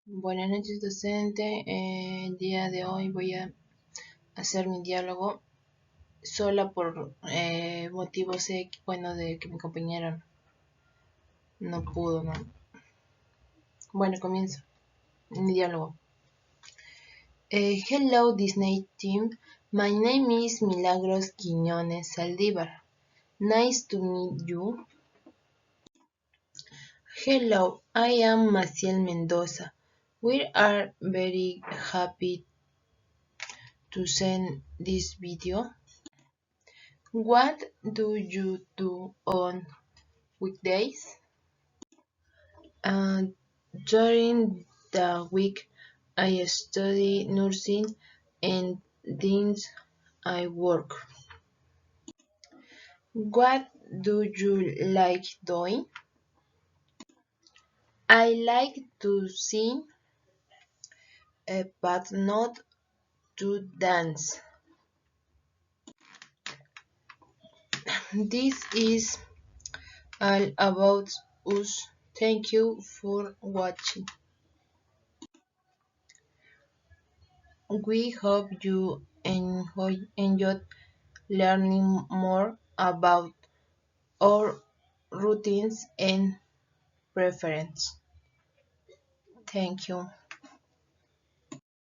Buenas noches, docente. El día de hoy voy a hacer mi diálogo sola por motivos de que mi compañera no pudo, ¿no? Bueno, comienzo mi diálogo. Hello, Disney team. My name is Milagros Quiñones Saldívar. Nice to meet you. Hello, I am Maciel Mendoza. We are very happy to send this video. What do you do on weekdays? Uh, During the week, I study nursing and then I work. What do you like doing? I like to sing, but not to dance. This is all about us. Thank you for watching. We hope you enjoyed learning more about our routines and preferences. Thank you.